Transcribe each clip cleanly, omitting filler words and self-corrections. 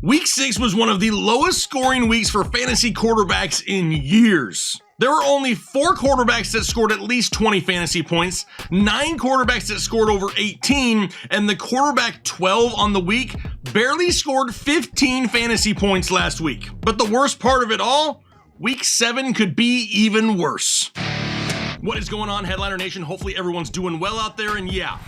Week 6 was one of the lowest scoring weeks for fantasy quarterbacks in years. There were only 4 quarterbacks that scored at least 20 fantasy points, 9 quarterbacks that scored over 18, and the quarterback 12 on the week barely scored 15 fantasy points last week. But the worst part of it all, Week 7 could be even worse. What is going on, Headliner Nation? Hopefully everyone's doing well out there, and yeah,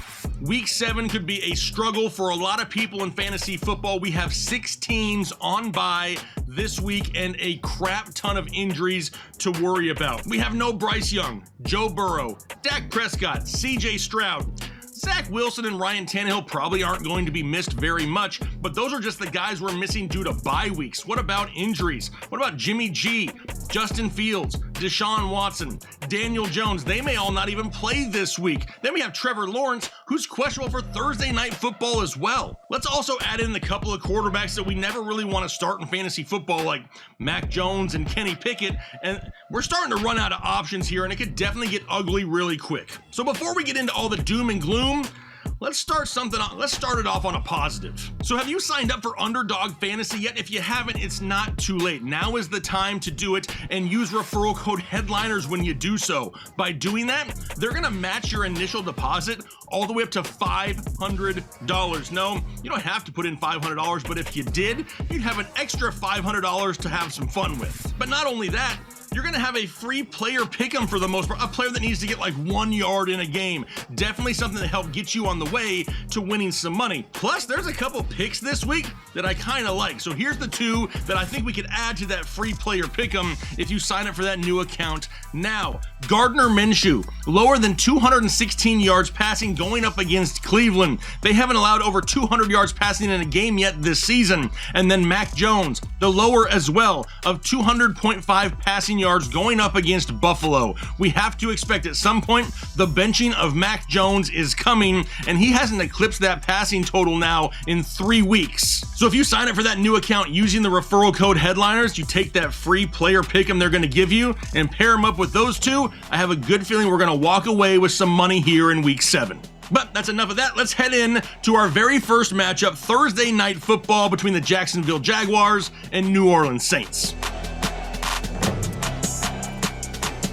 Week 7 could be a struggle for a lot of people in fantasy football. We have 6 teams on bye this week and a crap ton of injuries to worry about. We have no Bryce Young, Joe Burrow, Dak Prescott, CJ Stroud. Zach Wilson and Ryan Tannehill probably aren't going to be missed very much, but those are just the guys we're missing due to bye weeks. What about injuries? What about Jimmy G, Justin Fields, Deshaun Watson, Daniel Jones? They may all not even play this week. Then we have Trevor Lawrence, who's questionable for Thursday Night Football as well. Let's also add in the couple of quarterbacks that we never really want to start in fantasy football, like Mac Jones and Kenny Pickett, and we're starting to run out of options here, and it could definitely get ugly really quick. So before we get into all the doom and gloom, let's start it off on a positive. So have you signed up for Underdog Fantasy yet? If you haven't, it's not too late. Now is the time to do it, and use referral code HEADLINERS when you do so. By doing that, they're gonna match your initial deposit all the way up to $500. No, you don't have to put in $500, but if you did, you'd have an extra $500 to have some fun with. But not only that, you're gonna have a free player pick'em for the most part, a player that needs to get like 1 yard in a game. Definitely something to help get you on the way to winning some money. Plus, there's a couple picks this week that I kind of like. So here's the 2 that I think we could add to that free player pick'em if you sign up for that new account now. Gardner Minshew, lower than 216 yards passing going up against Cleveland. They haven't allowed over 200 yards passing in a game yet this season. And then Mac Jones, the lower as well, of 200.5 passing yards going up against Buffalo. We have to expect at some point the benching of Mac Jones is coming, and he hasn't eclipsed that passing total now in 3 weeks. So if you sign up for that new account using the referral code HEADLINERS, you take that free player pick'em they're going to give you and pair them up with those 2. I have a good feeling we're going to walk away with some money here in Week 7. But that's enough of that. Let's head in to our very first matchup, Thursday Night Football between the Jacksonville Jaguars and New Orleans Saints.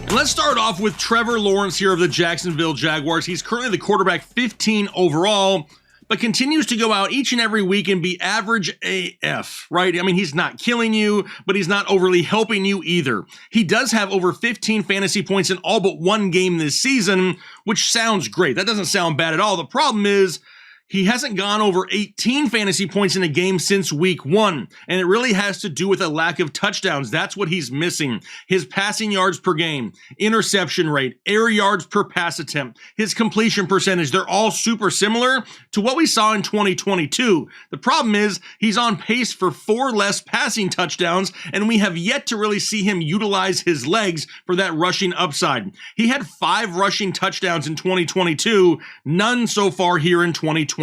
And let's start off with Trevor Lawrence here of the Jacksonville Jaguars. He's currently the quarterback 15 overall, but continues to go out each and every week and be average AF, right? I mean, he's not killing you, but he's not overly helping you either. He does have over 15 fantasy points in all but 1 game this season, which sounds great. That doesn't sound bad at all. The problem is, he hasn't gone over 18 fantasy points in a game since week 1, and it really has to do with a lack of touchdowns. That's what he's missing. His passing yards per game, interception rate, air yards per pass attempt, his completion percentage, they're all super similar to what we saw in 2022. The problem is he's on pace for 4 less passing touchdowns, and we have yet to really see him utilize his legs for that rushing upside. He had 5 rushing touchdowns in 2022, none so far here in 2023.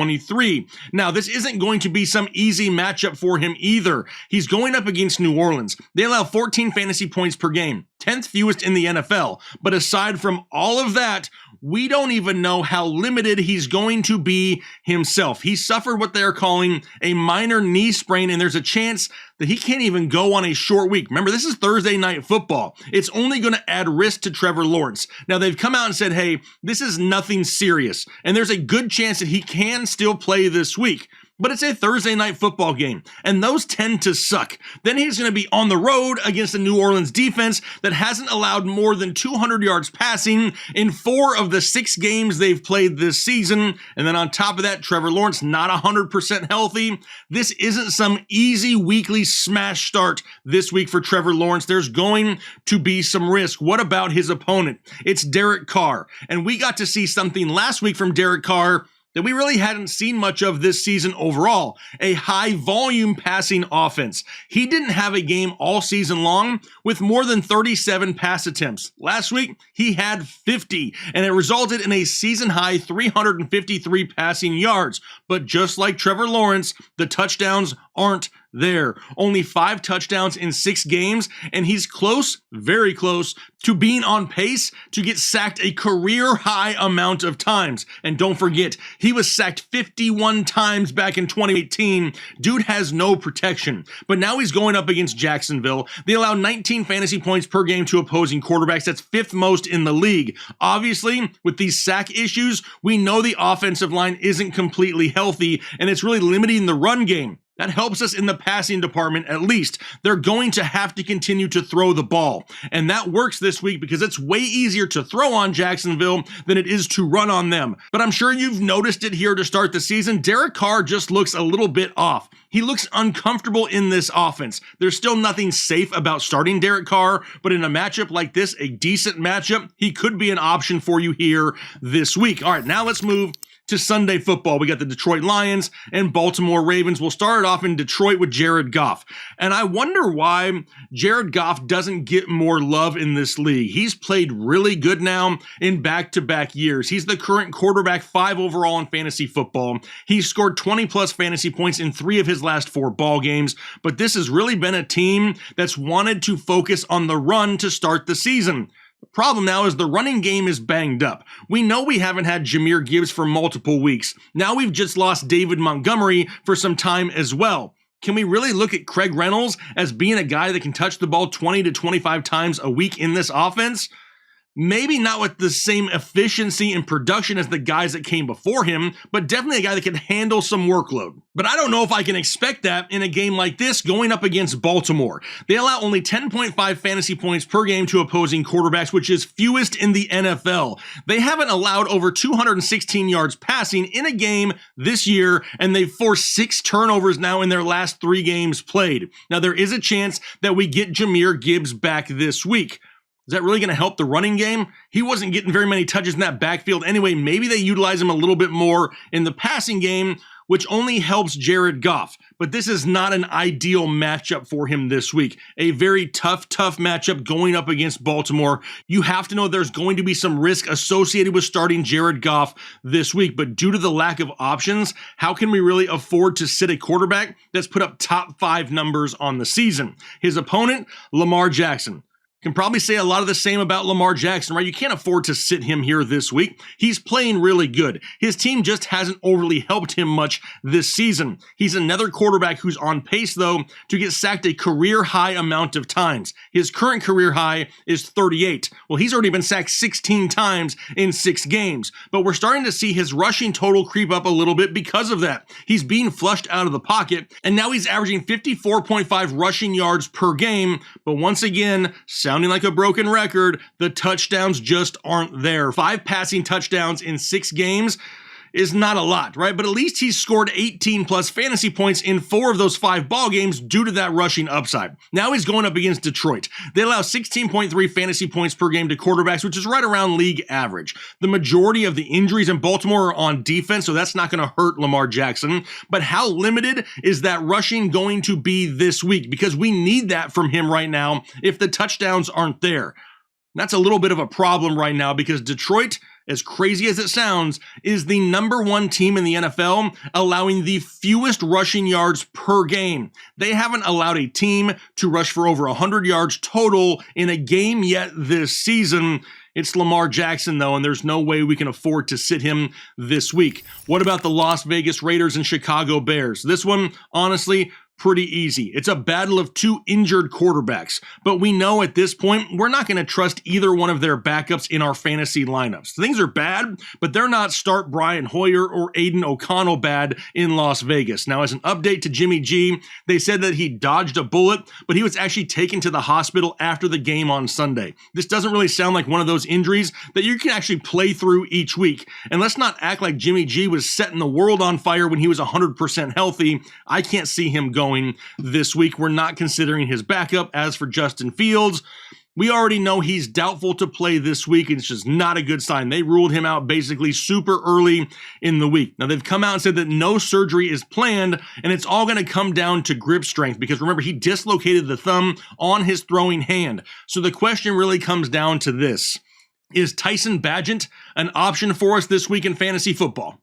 Now, this isn't going to be some easy matchup for him either. He's going up against New Orleans. They allow 14 fantasy points per game, 10th fewest in the NFL. But aside from all of that, we don't even know how limited he's going to be himself. He suffered what they're calling a minor knee sprain, and there's a chance that he can't even go on a short week. Remember, this is Thursday Night Football. It's only going to add risk to Trevor Lawrence. Now, they've come out and said, hey, this is nothing serious, and there's a good chance that he can still play this week. But it's a Thursday Night Football game, and those tend to suck. Then he's going to be on the road against the New Orleans defense that hasn't allowed more than 200 yards passing in 4 of the 6 games they've played this season. And then on top of that, Trevor Lawrence not 100% healthy. This isn't some easy weekly smash start this week for Trevor Lawrence. There's going to be some risk. What about his opponent? It's Derek Carr, and we got to see something last week from Derek Carr that we really hadn't seen much of this season overall, a high volume passing offense. He didn't have a game all season long with more than 37 pass attempts. Last week, he had 50, and it resulted in a season high 353 passing yards. But just like Trevor Lawrence, the touchdowns aren't there. Only 5 touchdowns in 6 games, and he's close, very close, to being on pace to get sacked a career-high amount of times. And don't forget, he was sacked 51 times back in 2018. Dude has no protection. But now he's going up against Jacksonville. They allow 19 fantasy points per game to opposing quarterbacks. That's 5th most in the league. Obviously, with these sack issues, we know the offensive line isn't completely healthy, and it's really limiting the run game. That helps us in the passing department at least. They're going to have to continue to throw the ball. And that works this week because it's way easier to throw on Jacksonville than it is to run on them. But I'm sure you've noticed it here to start the season. Derek Carr just looks a little bit off. He looks uncomfortable in this offense. There's still nothing safe about starting Derek Carr, but in a matchup like this, a decent matchup, he could be an option for you here this week. All right, now let's move to Sunday football. We got the Detroit Lions and Baltimore Ravens. We'll start it off in Detroit with Jared Goff. And I wonder why Jared Goff doesn't get more love in this league. He's played really good now in back-to-back years. He's the current quarterback 5 overall in fantasy football. He's scored 20-plus fantasy points in 3 of his last 4 ball games. But this has really been a team that's wanted to focus on the run to start the season. The problem now is the running game is banged up. We know we haven't had Jahmyr Gibbs for multiple weeks. Now we've just lost David Montgomery for some time as well. Can we really look at Craig Reynolds as being a guy that can touch the ball 20 to 25 times a week in this offense? Maybe not with the same efficiency and production as the guys that came before him, but definitely a guy that can handle some workload. But I don't know if I can expect that in a game like this going up against Baltimore. They allow only 10.5 fantasy points per game to opposing quarterbacks, which is fewest in the NFL. They haven't allowed over 216 yards passing in a game this year, and they've forced 6 turnovers now in their last 3 games played. Now, there is a chance that we get Jahmyr Gibbs back this week. Is that really going to help the running game? He wasn't getting very many touches in that backfield anyway. Maybe they utilize him a little bit more in the passing game, which only helps Jared Goff. But this is not an ideal matchup for him this week. A very tough matchup going up against Baltimore. You have to know there's going to be some risk associated with starting Jared Goff this week. But due to the lack of options, how can we really afford to sit a quarterback that's put up top 5 numbers on the season? His opponent, Lamar Jackson. Can probably say a lot of the same about Lamar Jackson, right? You can't afford to sit him here this week. He's playing really good. His team just hasn't overly helped him much this season. He's another quarterback who's on pace, though, to get sacked a career-high amount of times. His current career high is 38. Well, he's already been sacked 16 times in 6 games, but we're starting to see his rushing total creep up a little bit because of that. He's being flushed out of the pocket, and now he's averaging 54.5 rushing yards per game, but once again, sounding like a broken record, the touchdowns just aren't there. 5 passing touchdowns in 6 games is not a lot, right? But at least he's scored 18 plus fantasy points in 4 of those 5 ball games due to that rushing upside. Now he's going up against Detroit. They allow 16.3 fantasy points per game to quarterbacks, which is right around league average. The majority of the injuries in Baltimore are on defense, so that's not going to hurt Lamar Jackson. But how limited is that rushing going to be this week? Because we need that from him right now if the touchdowns aren't there. That's a little bit of a problem right now because Detroit, as crazy as it sounds, is the number 1 team in the NFL, allowing the fewest rushing yards per game. They haven't allowed a team to rush for over 100 yards total in a game yet this season. It's Lamar Jackson, though, and there's no way we can afford to sit him this week. What about the Las Vegas Raiders and Chicago Bears? This one, honestly, pretty easy. It's a battle of 2 injured quarterbacks, but we know at this point we're not going to trust either one of their backups in our fantasy lineups. Things are bad, but they're not start Brian Hoyer or Aiden O'Connell bad in Las Vegas. Now, as an update to Jimmy G, they said that he dodged a bullet, but he was actually taken to the hospital after the game on Sunday. This doesn't really sound like one of those injuries that you can actually play through each week. And let's not act like Jimmy G was setting the world on fire when he was 100% healthy. I can't see him going this week. We're not considering his backup. As for Justin Fields, we already know he's doubtful to play this week, and it's just not a good sign. They ruled him out basically super early in the week. Now, they've come out and said that no surgery is planned, and it's all going to come down to grip strength, because remember, he dislocated the thumb on his throwing hand. So the question really comes down to this. Is Tyson Bagent an option for us this week in fantasy football?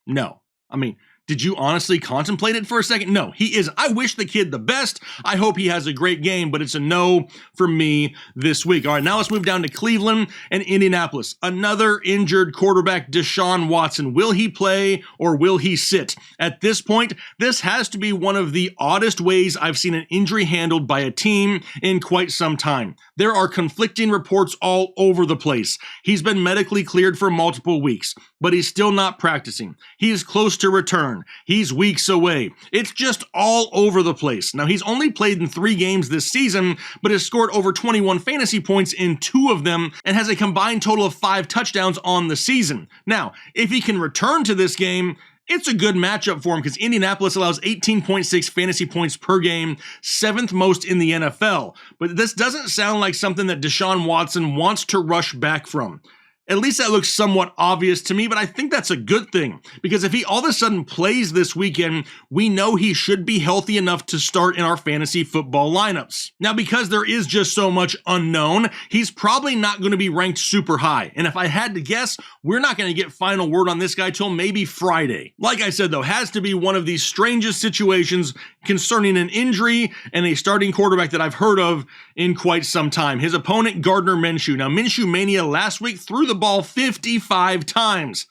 No. I mean, Did you honestly contemplate it for a second? No, he isn't. I wish the kid the best. I hope he has a great game, but it's a no for me this week. All right, now let's move down to Cleveland and Indianapolis. Another injured quarterback, Deshaun Watson. Will he play or will he sit? At this point, this has to be one of the oddest ways I've seen an injury handled by a team in quite some time. There are conflicting reports all over the place. He's been medically cleared for multiple weeks, but he's still not practicing. He is close to return. He's weeks away. It's just all over the place. Now, he's only played in 3 games this season, but has scored over 21 fantasy points in 2 of them and has a combined total of 5 touchdowns on the season. Now, if he can return to this game, it's a good matchup for him because Indianapolis allows 18.6 fantasy points per game, 7th most in the NFL. But this doesn't sound like something that Deshaun Watson wants to rush back from. At least that looks somewhat obvious to me, but I think that's a good thing because if he all of a sudden plays this weekend, we know he should be healthy enough to start in our fantasy football lineups. Now, because there is just so much unknown, he's probably not going to be ranked super high. And if I had to guess, we're not going to get final word on this guy till maybe Friday. Like I said, though, has to be one of these strangest situations concerning an injury and a starting quarterback that I've heard of in quite some time. His opponent, Gardner Minshew. Now, Minshew Mania last week threw the ball 55 times.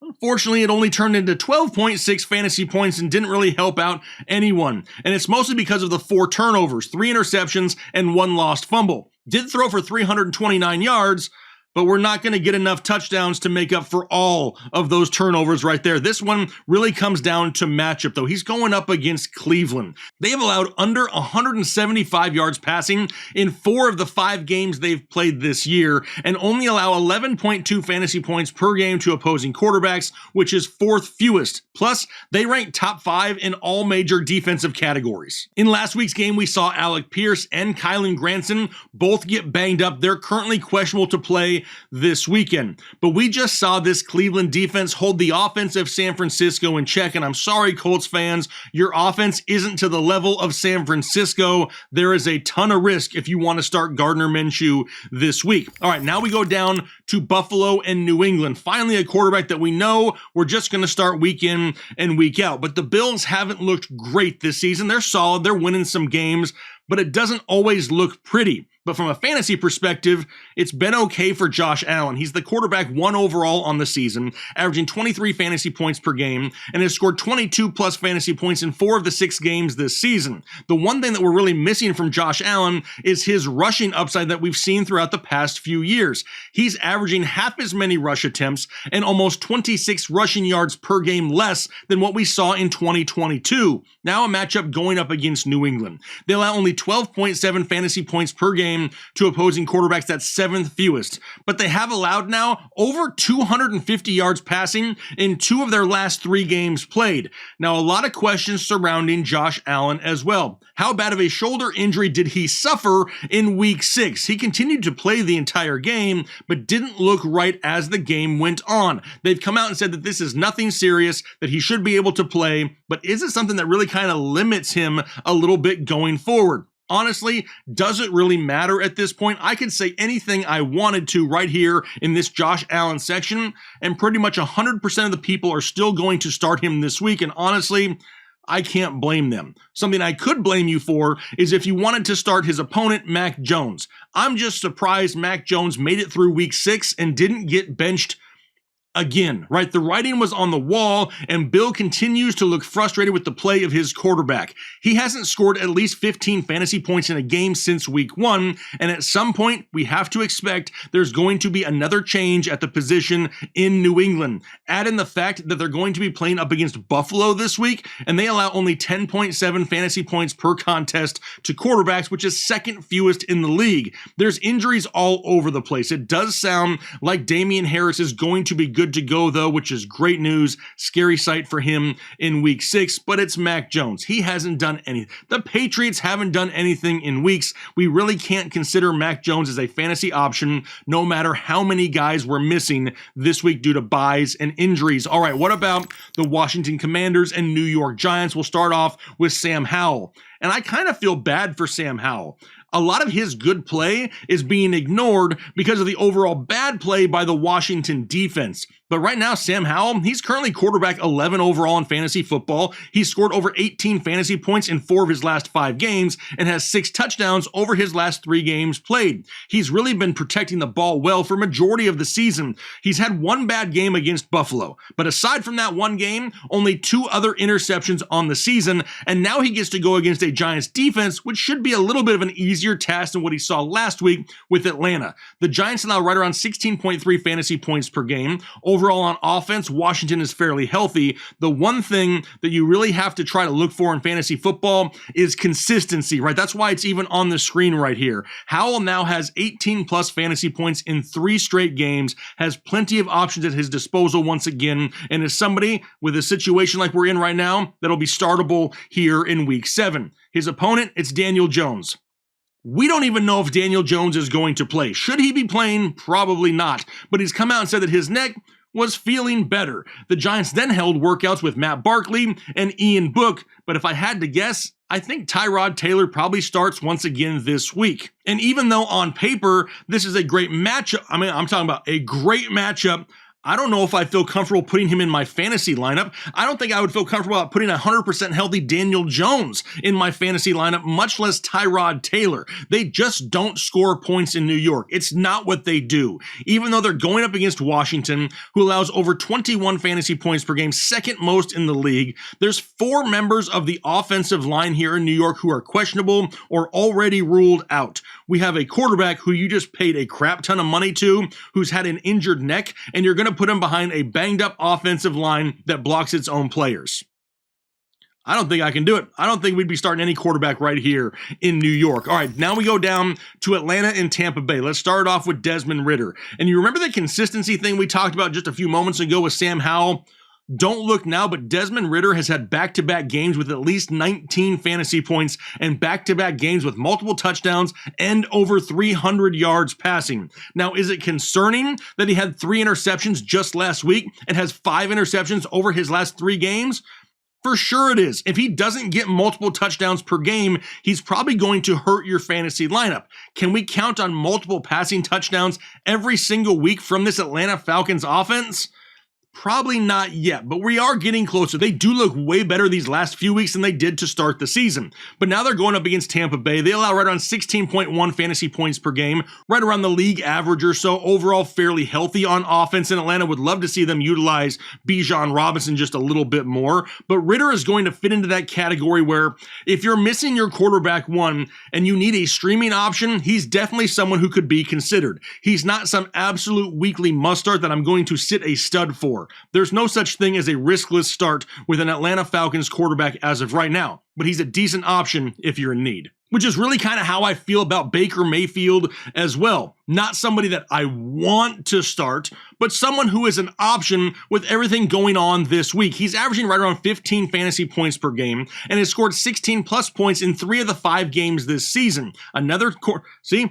Unfortunately, it only turned into 12.6 fantasy points and didn't really help out anyone. And it's mostly because of the 4 turnovers, 3 interceptions, and 1 lost fumble. Did throw for 329 yards, but we're not going to get enough touchdowns to make up for all of those turnovers right there. This one really comes down to matchup, though. He's going up against Cleveland. They have allowed under 175 yards passing in 4 of the 5 games they've played this year and only allow 11.2 fantasy points per game to opposing quarterbacks, which is 4th fewest. Plus, they rank top 5 in all major defensive categories. In last week's game, we saw Alec Pierce and Kylen Granson both get banged up. They're currently questionable to play this weekend. But we just saw this Cleveland defense hold the offense of San Francisco in check, and I'm sorry, Colts fans, your offense isn't to the level of San Francisco. There is a ton of risk if you want to start Gardner Minshew this week. All right, now we go down to Buffalo and New England. Finally, a quarterback that we know we're just going to start week in and week out. But the Bills haven't looked great this season. They're solid. They're winning some games, but it doesn't always look pretty. But from a fantasy perspective, it's been okay for Josh Allen. He's the quarterback 1 overall on the season, averaging 23 fantasy points per game, and has scored 22 plus fantasy points in 4 of the 6 games this season. The one thing that we're really missing from Josh Allen is his rushing upside that we've seen throughout the past few years. He's averaging half as many rush attempts and almost 26 rushing yards per game less than what we saw in 2022. Now a matchup going up against New England. They allow only 12.7 fantasy points per game to opposing quarterbacks, that's 7th fewest. But they have allowed now over 250 yards passing in 2 of their last 3 games played. Now, a lot of questions surrounding Josh Allen as well. How bad of a shoulder injury did he suffer in week 6? He continued to play the entire game, but didn't look right as the game went on. They've come out and said that this is nothing serious, that he should be able to play, but is it something that really kind of limits him a little bit going forward? Honestly, does it really matter at this point? I could say anything I wanted to right here in this Josh Allen section, and pretty much 100% of the people are still going to start him this week, and honestly, I can't blame them. Something I could blame you for is if you wanted to start his opponent, Mac Jones. I'm just surprised Mac Jones made it through week 6 and didn't get benched again, right? The writing was on the wall, and Bill continues to look frustrated with the play of his quarterback. He hasn't scored at least 15 fantasy points in a game since week 1, and at some point, we have to expect there's going to be another change at the position in New England. Add in the fact that they're going to be playing up against Buffalo this week, and they allow only 10.7 fantasy points per contest to quarterbacks, which is 2nd fewest in the league. There's injuries all over the place. It does sound like Damian Harris is going to be good to go, though, which is great news. Scary sight for him in week 6, but it's Mac Jones. He hasn't done anything. The Patriots haven't done anything in weeks. We really can't consider Mac Jones as a fantasy option, no matter how many guys we're missing this week due to buys and injuries. All right, what about the Washington Commanders and New York Giants? We'll start off with Sam Howell. And I kind of feel bad for Sam Howell. A lot of his good play is being ignored because of the overall bad play by the Washington defense. But right now, Sam Howell, he's currently quarterback 11 overall in fantasy football. He's scored over 18 fantasy points in 4 of his last 5 games and has 6 touchdowns over his last 3 games played. He's really been protecting the ball well for majority of the season. He's had 1 bad game against Buffalo, but aside from that 1 game, only 2 other interceptions on the season, and now he gets to go against a Giants defense, which should be a little bit of an easier task than what he saw last week with Atlanta. The Giants allow right around 16.3 fantasy points per game. Overall on offense, Washington is fairly healthy. The one thing that you really have to try to look for in fantasy football is consistency, right? That's why it's even on the screen right here. Howell now has 18 plus fantasy points in 3 straight games, has plenty of options at his disposal once again, and is somebody with a situation like we're in right now that'll be startable here in week 7. His opponent, it's Daniel Jones. We don't even know if Daniel Jones is going to play. Should he be playing? Probably not. But he's come out and said that his neck was feeling better. The Giants then held workouts with Matt Barkley and Ian Book, but if I had to guess, I think Tyrod Taylor probably starts once again this week. And even though on paper, this is a great matchup, I'm talking about a great matchup, I don't know if I feel comfortable putting him in my fantasy lineup. I don't think I would feel comfortable about putting 100% healthy Daniel Jones in my fantasy lineup, much less Tyrod Taylor. They just don't score points in New York. It's not what they do. Even though they're going up against Washington, who allows over 21 fantasy points per game, second most in the league, there's 4 members of the offensive line here in New York who are questionable or already ruled out. We have a quarterback who you just paid a crap ton of money to, who's had an injured neck, and you're going to put him behind a banged up offensive line that blocks its own players. I don't think I can do it. I don't think we'd be starting any quarterback right here in New York. All right, now we go down to Atlanta and Tampa Bay. Let's start off with Desmond Ridder. And you remember the consistency thing we talked about just a few moments ago with Sam Howell? Don't look now, but Desmond Ridder has had back-to-back games with at least 19 fantasy points and back-to-back games with multiple touchdowns and over 300 yards passing. Now, is it concerning that he had 3 interceptions just last week and has 5 interceptions over his last 3 games? For sure it is. If he doesn't get multiple touchdowns per game, he's probably going to hurt your fantasy lineup. Can we count on multiple passing touchdowns every single week from this Atlanta Falcons offense? Probably not yet, but we are getting closer. They do look way better these last few weeks than they did to start the season. But now they're going up against Tampa Bay. They allow right around 16.1 fantasy points per game, right around the league average or so. Overall, fairly healthy on offense. And Atlanta would love to see them utilize Bijan Robinson just a little bit more. But Ridder is going to fit into that category where if you're missing your quarterback 1 and you need a streaming option, he's definitely someone who could be considered. He's not some absolute weekly must-start that I'm going to sit a stud for. There's no such thing as a riskless start with an Atlanta Falcons quarterback as of right now, but he's a decent option if you're in need. Which is really kind of how I feel about Baker Mayfield as well. Not somebody that I want to start, but someone who is an option with everything going on this week. He's averaging right around 15 fantasy points per game and has scored 16 plus points in 3 of the 5 games this season.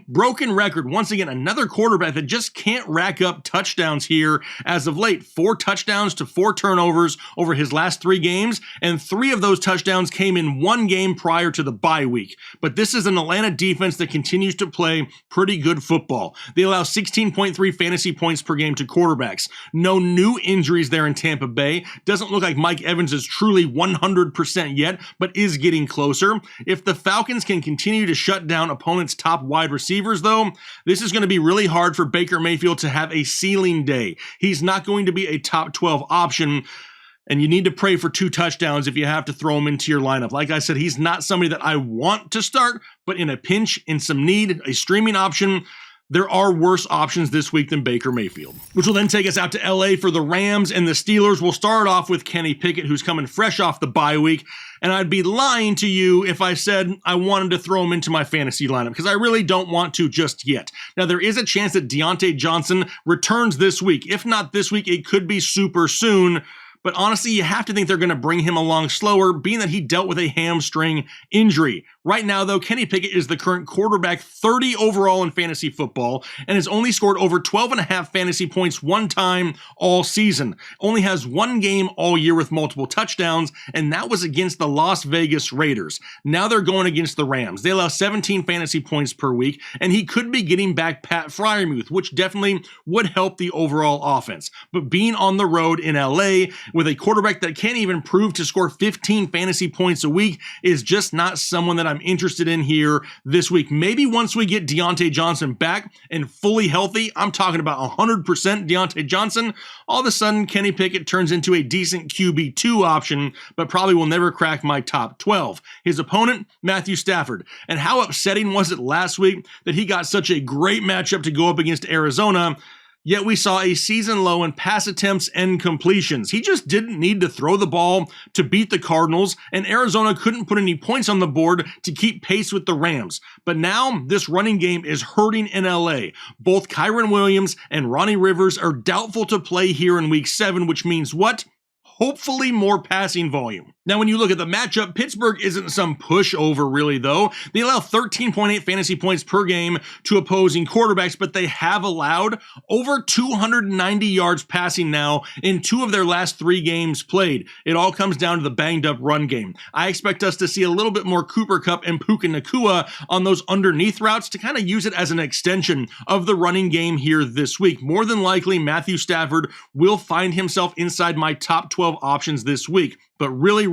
Broken record. Once again, another quarterback that just can't rack up touchdowns here as of late. 4 touchdowns to 4 turnovers over his last 3 games, and 3 of those touchdowns came in 1 game prior to the bye week. But this is an Atlanta defense that continues to play pretty good football. They allow 16.3 fantasy points per game to quarterbacks. No new injuries there in Tampa Bay. Doesn't look like Mike Evans is truly 100% yet, but is getting closer. If the Falcons can continue to shut down opponents' top wide receivers, though, this is going to be really hard for Baker Mayfield to have a ceiling day. He's not going to be a top 12 option. And you need to pray for 2 touchdowns if you have to throw him into your lineup. Like I said, he's not somebody that I want to start, but in a pinch, in some need, a streaming option, there are worse options this week than Baker Mayfield. Which will then take us out to LA for the Rams and the Steelers. We'll start off with Kenny Pickett, who's coming fresh off the bye week. And I'd be lying to you if I said I wanted to throw him into my fantasy lineup, because I really don't want to just yet. Now, there is a chance that Deontay Johnson returns this week. If not this week, it could be super soon. But honestly, you have to think they're going to bring him along slower, being that he dealt with a hamstring injury. Right now, though, Kenny Pickett is the current quarterback 30 overall in fantasy football and has only scored over 12.5 fantasy points one time all season. Only has one game all year with multiple touchdowns, and that was against the Las Vegas Raiders. Now they're going against the Rams. They allow 17 fantasy points per week, and he could be getting back Pat Freiermuth, which definitely would help the overall offense. But being on the road in LA with a quarterback that can't even prove to score 15 fantasy points a week is just not someone that I'm interested in here this week. Maybe once we get Deontay Johnson back and fully healthy, I'm talking about 100% Deontay Johnson, all of a sudden Kenny Pickett turns into a decent QB2 option, but probably will never crack my top 12. His opponent, Matthew Stafford. And how upsetting was it last week that he got such a great matchup to go up against Arizona, yet we saw a season low in pass attempts and completions. He just didn't need to throw the ball to beat the Cardinals, and Arizona couldn't put any points on the board to keep pace with the Rams. But now, this running game is hurting in LA. Both Kyren Williams and Ronnie Rivers are doubtful to play here in Week 7, which means what? Hopefully more passing volume. Now, when you look at the matchup, Pittsburgh isn't some pushover really, though. They allow 13.8 fantasy points per game to opposing quarterbacks, but they have allowed over 290 yards passing now in 2 of their last 3 games played. It all comes down to the banged-up run game. I expect us to see a little bit more Cooper Kupp and Puka Nacua on those underneath routes to kind of use it as an extension of the running game here this week. More than likely, Matthew Stafford will find himself inside my top 12 options this week. But really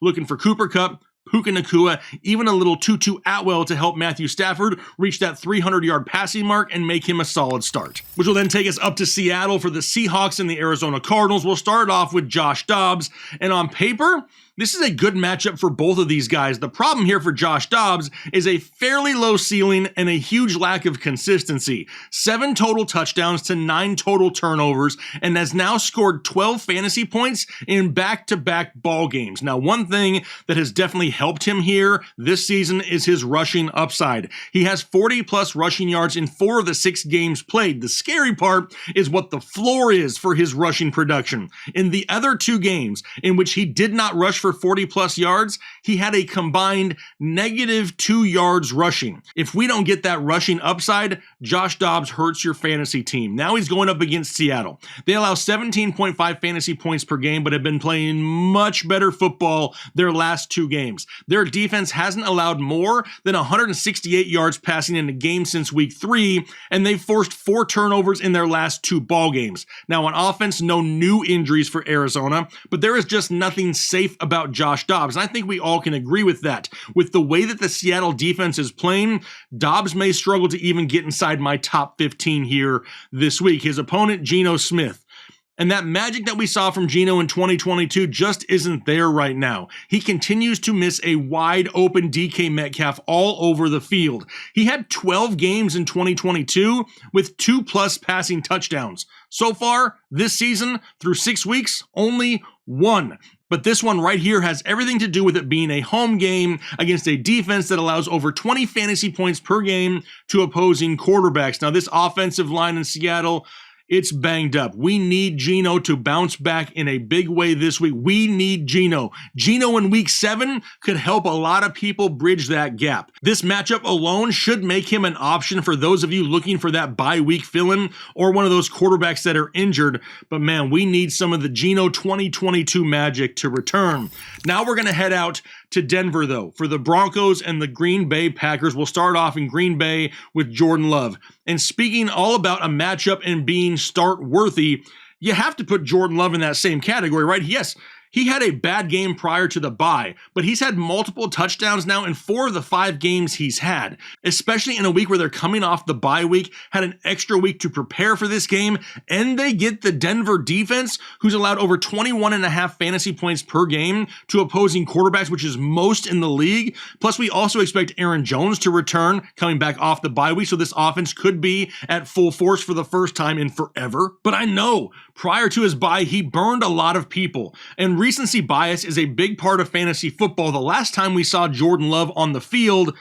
looking for Cooper Kupp, Puka Nacua, even a little Tutu Atwell to help Matthew Stafford reach that 300-yard passing mark and make him a solid start. Which will then take us up to Seattle for the Seahawks and the Arizona Cardinals. We'll start off with Josh Dobbs, and on paper, this is a good matchup for both of these guys. The problem here for Josh Dobbs is a fairly low ceiling and a huge lack of consistency. 7 total touchdowns to 9 total turnovers, and has now scored 12 fantasy points in back-to-back ball games. Now, one thing that has definitely helped him here this season is his rushing upside. He has 40-plus rushing yards in 4 of the 6 games played. The scary part is what the floor is for his rushing production. In the other 2 games in which he did not rush for 40-plus yards, he had a combined -2 yards rushing. If we don't get that rushing upside, Josh Dobbs hurts your fantasy team. Now he's going up against Seattle. They allow 17.5 fantasy points per game, but have been playing much better football their last 2 games. Their defense hasn't allowed more than 168 yards passing in a game since week 3, and they've forced 4 turnovers in their last 2 ball games. Now on offense, no new injuries for Arizona, but there is just nothing safe about Josh Dobbs. And I think we all can agree with that. With the way that the Seattle defense is playing, Dobbs may struggle to even get inside my top 15 here this week. His opponent, Geno Smith. And that magic that we saw from Geno in 2022 just isn't there right now. He continues to miss a wide open DK Metcalf all over the field. He had 12 games in 2022 with 2+ passing touchdowns. So far, this season, through 6 weeks, only 1. But this one right here has everything to do with it being a home game against a defense that allows over 20 fantasy points per game to opposing quarterbacks. Now, this offensive line in Seattle, it's banged up. We need Geno to bounce back in a big way this week. We need Geno. Geno in week 7 could help a lot of people bridge that gap. This matchup alone should make him an option for those of you looking for that bye week fill-in or one of those quarterbacks that are injured. But man, we need some of the Geno 2022 magic to return. Now we're going to head out to Denver, though, for the Broncos and the Green Bay Packers. We'll start off in Green Bay with Jordan Love. And speaking all about a matchup and being start-worthy, you have to put Jordan Love in that same category, right? Yes, he had a bad game prior to the bye, but he's had multiple touchdowns now in 4 of the 5 games he's had, especially in a week where they're coming off the bye week, had an extra week to prepare for this game, and they get the Denver defense, who's allowed over 21.5 fantasy points per game to opposing quarterbacks, which is most in the league. Plus, we also expect Aaron Jones to return, coming back off the bye week, so this offense could be at full force for the first time in forever. But I know, prior to his bye, he burned a lot of people, and recency bias is a big part of fantasy football. The last time we saw Jordan Love on the field,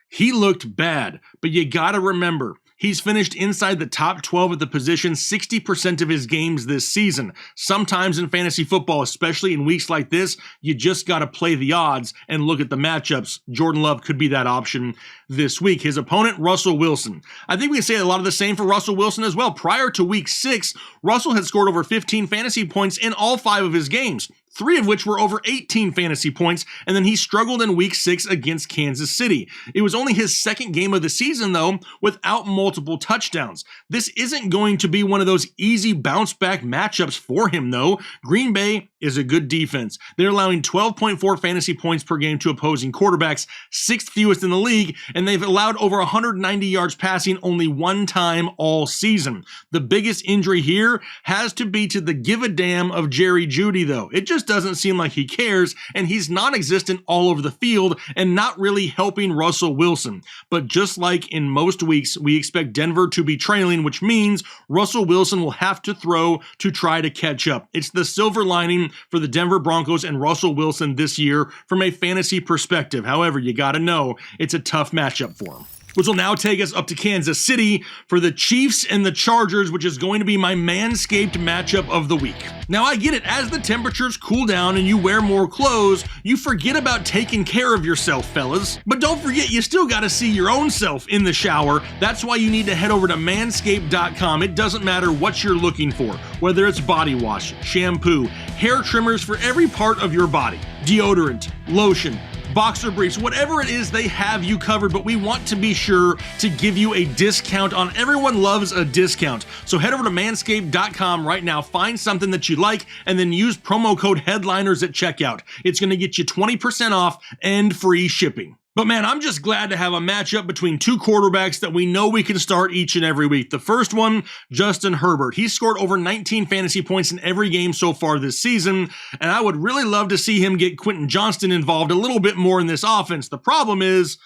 he looked bad. But you gotta remember, He's finished inside the top 12 at the position 60% of his games this season. Sometimes in fantasy football, especially in weeks like this, you just got to play the odds and look at the matchups. Jordan Love could be that option this week. His opponent, Russell Wilson. I think we can say a lot of the same for Russell Wilson as well. Prior to week 6, Russell had scored over 15 fantasy points in all 5 of his games, 3 of which were over 18 fantasy points, and then he struggled in week 6 against Kansas City. It was only his second game of the season, though, without multiple touchdowns. This isn't going to be one of those easy bounce-back matchups for him, though. Green Bay is a good defense. They're allowing 12.4 fantasy points per game to opposing quarterbacks, 6th fewest in the league, and they've allowed over 190 yards passing only 1 time all season. The biggest injury here has to be to the give-a-damn of Jerry Jeudy, though. It just doesn't seem like he cares, and he's non-existent all over the field and not really helping Russell Wilson. But just like in most weeks, we expect Denver to be trailing, which means Russell Wilson will have to throw to try to catch up. It's the silver lining for the Denver Broncos and Russell Wilson this year from a fantasy perspective. However, you gotta know it's a tough matchup for him. Which will now take us up to Kansas City for the Chiefs and the Chargers, which is going to be my Manscaped matchup of the week. Now, I get it, as the temperatures cool down and you wear more clothes, you forget about taking care of yourself, fellas. But don't forget, you still gotta see your own self in the shower. That's why you need to head over to manscaped.com. It doesn't matter what you're looking for, whether it's body wash, shampoo, hair trimmers for every part of your body, deodorant, lotion, boxer briefs, whatever it is, they have you covered, but we want to be sure to give you a discount on. Everyone loves a discount. So head over to manscaped.com right now, find something that you like, and then use promo code HEADLINERS at checkout. It's going to get you 20% off and free shipping. But man, I'm just glad to have a matchup between 2 quarterbacks that we know we can start each and every week. The first one, Justin Herbert. He's scored over 19 fantasy points in every game so far this season, and I would really love to see him get Quentin Johnston involved a little bit more in this offense. The problem is,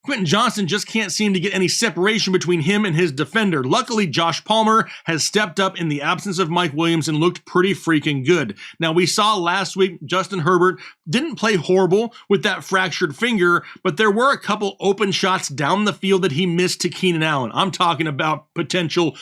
Quentin Johnston just can't seem to get any separation between him and his defender. Luckily, Josh Palmer has stepped up in the absence of Mike Williams and looked pretty freaking good. Now, we saw last week Justin Herbert didn't play horrible with that fractured finger, but there were a couple open shots down the field that he missed to Keenan Allen. I'm talking about potential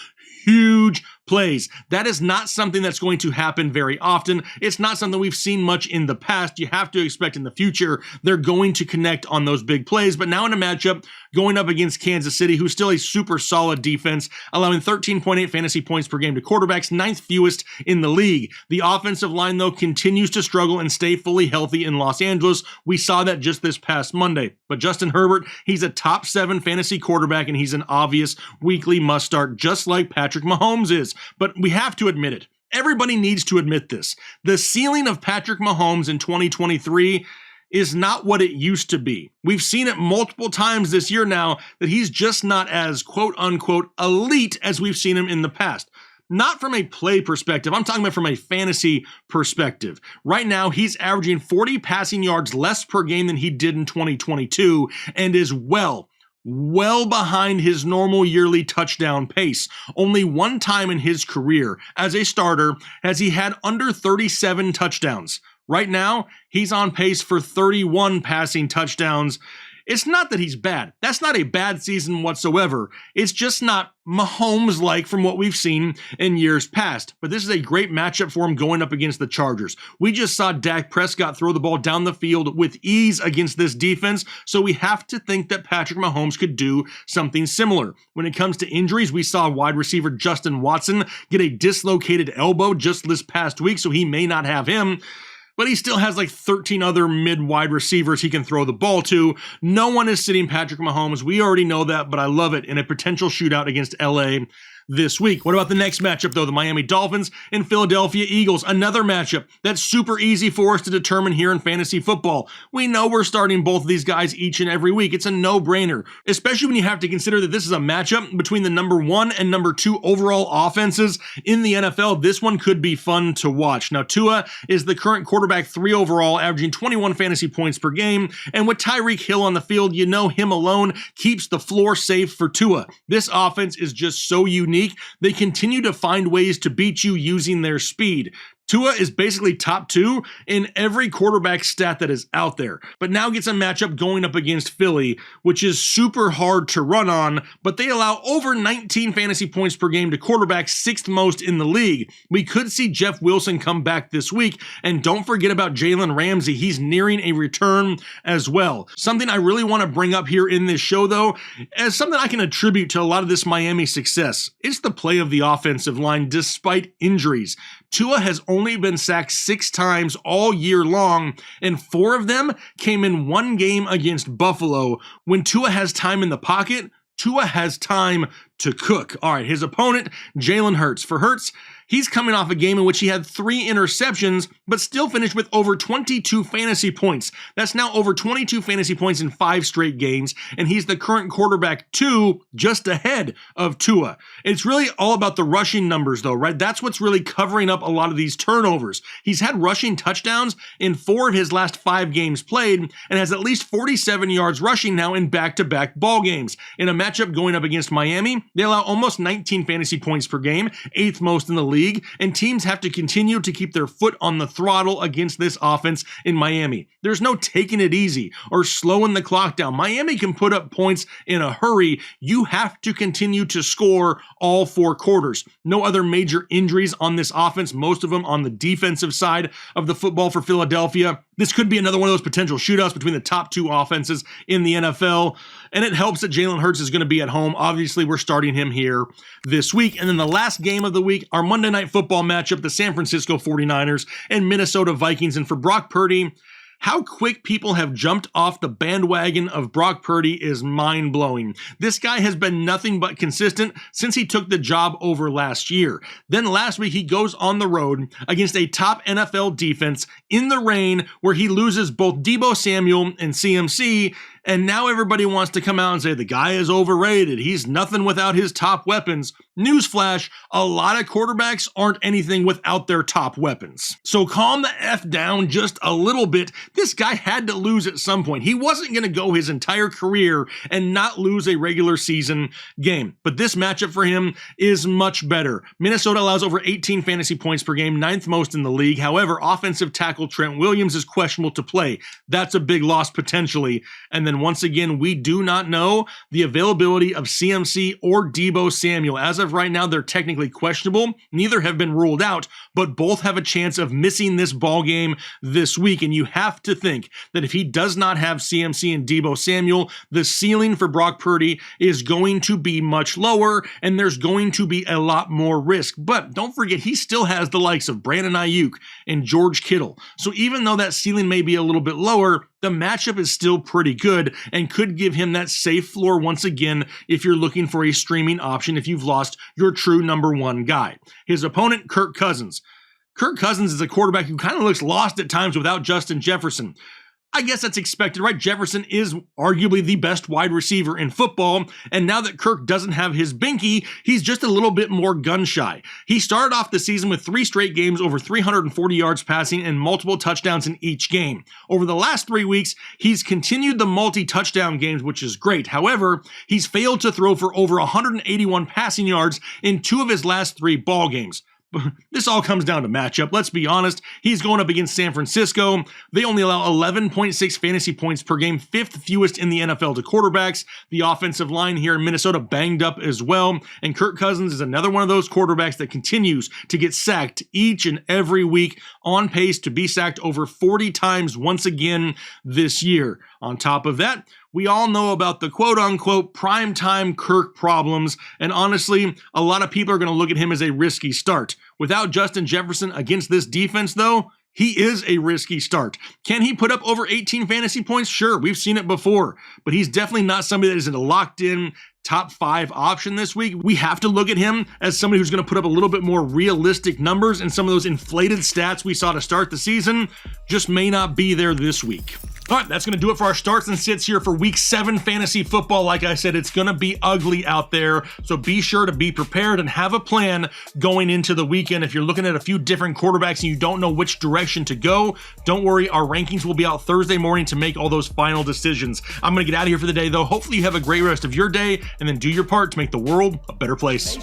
huge plays. That is not something that's going to happen very often. It's not something we've seen much in the past. You have to expect in the future they're going to connect on those big plays. But now in a matchup going up against Kansas City, who's still a super solid defense, allowing 13.8 fantasy points per game to quarterbacks, 9th fewest in the league. The offensive line, though, continues to struggle and stay fully healthy in Los Angeles. We saw that just this past Monday. But Justin Herbert, he's a top 7 fantasy quarterback, and he's an obvious weekly must-start, just like Patrick Mahomes is. But we have to admit it. Everybody needs to admit this. The ceiling of Patrick Mahomes in 2023 is not what it used to be. We've seen it multiple times this year now that he's just not as quote-unquote elite as we've seen him in the past. Not from a play perspective, I'm talking about from a fantasy perspective. Right now, he's averaging 40 passing yards less per game than he did in 2022 and is well behind his normal yearly touchdown pace. Only one time in his career as a starter has he had under 37 touchdowns. Right now, he's on pace for 31 passing touchdowns. It's not that he's bad. That's not a bad season whatsoever. It's just not Mahomes-like from what we've seen in years past. But this is a great matchup for him going up against the Chargers. We just saw Dak Prescott throw the ball down the field with ease against this defense, so we have to think that Patrick Mahomes could do something similar. When it comes to injuries, we saw wide receiver Justin Watson get a dislocated elbow just this past week, so he may not have him. But he still has like 13 other mid-wide receivers he can throw the ball to. No one is sitting Patrick Mahomes. We already know that, but I love it in a potential shootout against LA this week. What about the next matchup, though? The Miami Dolphins and Philadelphia Eagles. Another matchup that's super easy for us to determine here in fantasy football. We know we're starting both of these guys each and every week. It's a no-brainer, especially when you have to consider that this is a matchup between the number 1 and number 2 overall offenses in the NFL. This one could be fun to watch. Now, Tua is the current quarterback 3 overall, averaging 21 fantasy points per game. And with Tyreek Hill on the field, you know him alone keeps the floor safe for Tua. This offense is just so unique. They continue to find ways to beat you using their speed. Tua is basically top 2 in every quarterback stat that is out there, but now gets a matchup going up against Philly, which is super hard to run on, but they allow over 19 fantasy points per game to quarterbacks, 6th most in the league. We could see Jeff Wilson come back this week, and don't forget about Jalen Ramsey. He's nearing a return as well. Something I really want to bring up here in this show, though, as something I can attribute to a lot of this Miami success. It's the play of the offensive line despite injuries. Tua has only been sacked 6 times all year long, and 4 of them came in one game against Buffalo. When Tua has time in the pocket, Tua has time to cook. All right, his opponent, Jalen Hurts. For Hurts, he's coming off a game in which he had 3 interceptions, but still finished with over 22 fantasy points. That's now over 22 fantasy points in 5 straight games, and he's the current quarterback 2, just ahead of Tua. It's really all about the rushing numbers, though, right? That's what's really covering up a lot of these turnovers. He's had rushing touchdowns in 4 of his last 5 games played, and has at least 47 yards rushing now in back-to-back ball games. In a matchup going up against Miami, they allow almost 19 fantasy points per game, 8th most in the league, and teams have to continue to keep their foot on the throttle against this offense in Miami. There's no taking it easy or slowing the clock down. Miami can put up points in a hurry. You have to continue to score all 4 quarters. No other major injuries on this offense, most of them on the defensive side of the football for Philadelphia. This could be another one of those potential shootouts between the top 2 offenses in the NFL, and it helps that Jalen Hurts is going to be at home. Obviously, we're starting him here this week. And then the last game of the week, our Monday Night Football matchup, the San Francisco 49ers and Minnesota Vikings. And for Brock Purdy, how quick people have jumped off the bandwagon of Brock Purdy is mind-blowing. This guy has been nothing but consistent since he took the job over last year. Then last week, he goes on the road against a top NFL defense in the rain where he loses both Deebo Samuel and CMC, and now everybody wants to come out and say the guy is overrated. He's nothing without his top weapons. Newsflash, a lot of quarterbacks aren't anything without their top weapons. So calm the F down just a little bit. This guy had to lose at some point. He wasn't going to go his entire career and not lose a regular season game. But this matchup for him is much better. Minnesota allows over 18 fantasy points per game, 9th most in the league. However, offensive tackle Trent Williams is questionable to play. That's a big loss potentially. And then once again, we do not know the availability of CMC or Deebo Samuel. As of right now, they're technically questionable. Neither have been ruled out, but both have a chance of missing this ball game this week. And you have to think that if he does not have CMC and Deebo Samuel, the ceiling for Brock Purdy is going to be much lower, and there's going to be a lot more risk. But don't forget, he still has the likes of Brandon Ayuk and George Kittle. So even though that ceiling may be a little bit lower, the matchup is still pretty good and could give him that safe floor once again if you're looking for a streaming option if you've lost your true number 1 guy. His opponent, Kirk Cousins. Kirk Cousins is a quarterback who kind of looks lost at times without Justin Jefferson. I guess that's expected, right? Jefferson is arguably the best wide receiver in football, and now that Kirk doesn't have his binky, he's just a little bit more gun-shy. He started off the season with 3 straight games over 340 yards passing and multiple touchdowns in each game. Over the last 3 weeks, he's continued the multi-touchdown games, which is great. However, he's failed to throw for over 181 passing yards in 2 of his last 3 ball games. This all comes down to matchup. Let's be honest. He's going up against San Francisco. They only allow 11.6 fantasy points per game, 5th fewest in the NFL to quarterbacks. The offensive line here in Minnesota banged up as well. And Kirk Cousins is another one of those quarterbacks that continues to get sacked each and every week, on pace to be sacked over 40 times once again this year. On top of that, we all know about the quote-unquote primetime Kirk problems, and honestly, a lot of people are going to look at him as a risky start. Without Justin Jefferson against this defense, though, he is a risky start. Can he put up over 18 fantasy points? Sure, we've seen it before, but he's definitely not somebody that is a locked-in top 5 option this week. We have to look at him as somebody who's going to put up a little bit more realistic numbers, and some of those inflated stats we saw to start the season just may not be there this week. All right, that's going to do it for our starts and sits here for week 7 fantasy football. Like I said, it's going to be ugly out there, so be sure to be prepared and have a plan going into the weekend. If you're looking at a few different quarterbacks and you don't know which direction to go, don't worry, our rankings will be out Thursday morning to make all those final decisions. I'm going to get out of here for the day, though. Hopefully you have a great rest of your day, and then do your part to make the world a better place.